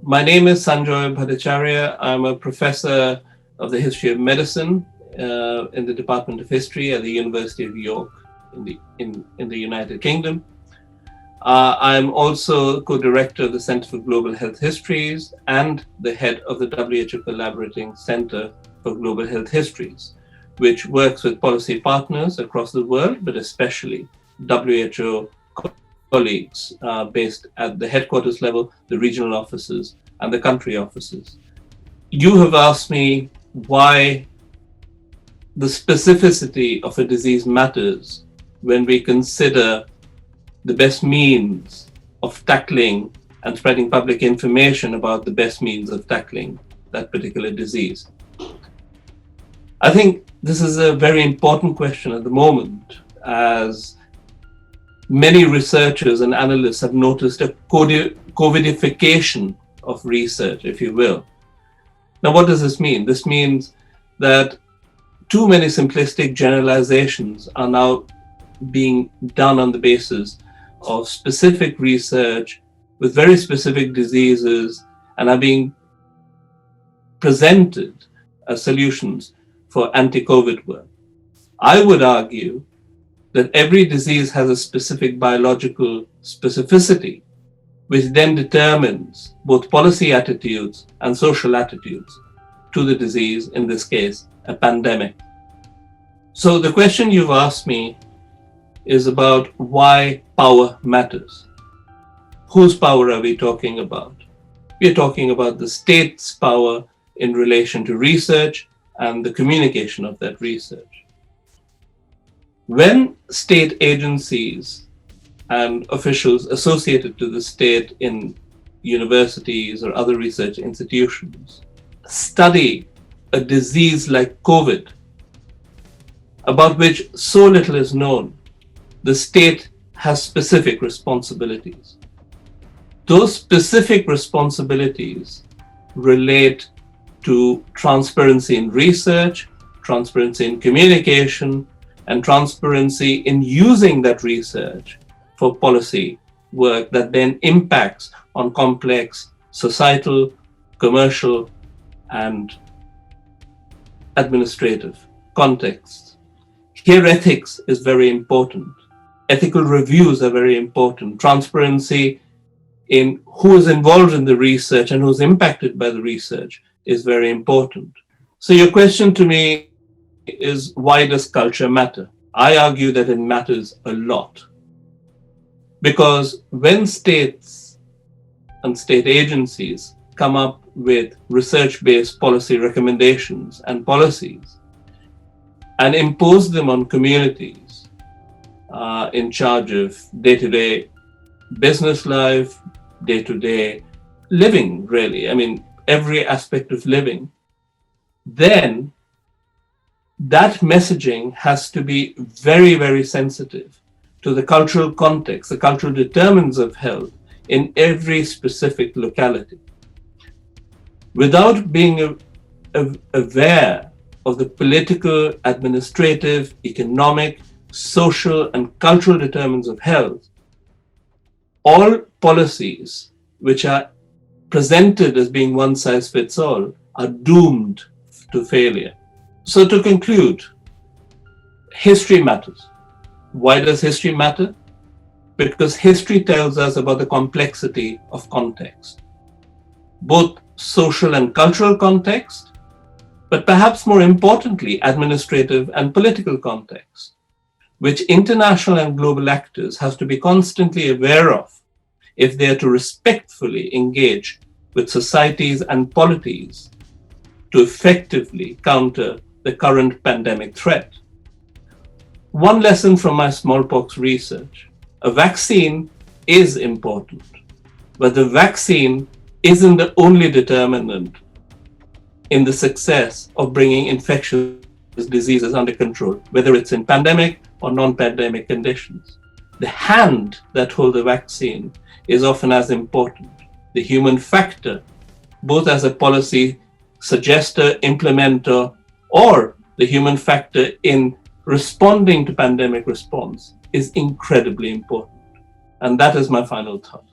My name is Sanjoy Bhattacharya. I'm a professor of the history of medicine in the Department of History at the University of York in the United Kingdom. I'm also co-director of the Center for Global Health Histories and the head of the WHO Collaborating Center for Global Health Histories, which works with policy partners across the world, but especially WHO colleagues based at the headquarters level, the regional offices, and the country offices. You have asked me why the specificity of a disease matters when we consider the best means of tackling and spreading public information about the best means of tackling that particular disease. I think this is a very important question at the moment, as many researchers and analysts have noticed a COVIDification of research, if you will. Now, what does this mean? This means that too many simplistic generalizations are now being done on the basis of specific research with very specific diseases and are being presented as solutions for anti-COVID work. I would argue that every disease has a specific biological specificity, which then determines both policy attitudes and social attitudes to the disease, in this case, a pandemic. So the question you've asked me is about why power matters. Whose power are we talking about? We're talking about the state's power in relation to research and the communication of that research. When state agencies and officials associated to the state in universities or other research institutions study a disease like COVID, about which so little is known, the state has specific responsibilities. Those specific responsibilities relate to transparency in research, transparency in communication, and transparency in using that research for policy work that then impacts on complex societal, commercial, and administrative contexts. Here, ethics is very important. Ethical reviews are very important. Transparency in who is involved in the research and who's impacted by the research is very important. So your question to me is, why does culture matter? I argue that it matters a lot. Because when states and state agencies come up with research-based policy recommendations and policies and impose them on communities in charge of day-to-day business life, day-to-day living, really, I mean, every aspect of living, then that messaging has to be very, very sensitive to the cultural context, the cultural determinants of health in every specific locality. Without being aware of the political, administrative, economic, social, and cultural determinants of health, all policies which are presented as being one size fits all are doomed to failure. So to conclude, history matters. Why does history matter? Because history tells us about the complexity of context, both social and cultural context, but perhaps more importantly, administrative and political context, which international and global actors have to be constantly aware of if they are to respectfully engage with societies and polities to effectively counter the current pandemic threat. One lesson from my smallpox research: a vaccine is important, but the vaccine isn't the only determinant in the success of bringing infectious diseases under control, whether it's in pandemic or non-pandemic conditions. The hand that holds the vaccine is often as important. The human factor, both as a policy suggester, implementer, or the human factor in responding to pandemic response, is incredibly important. And that is my final thought.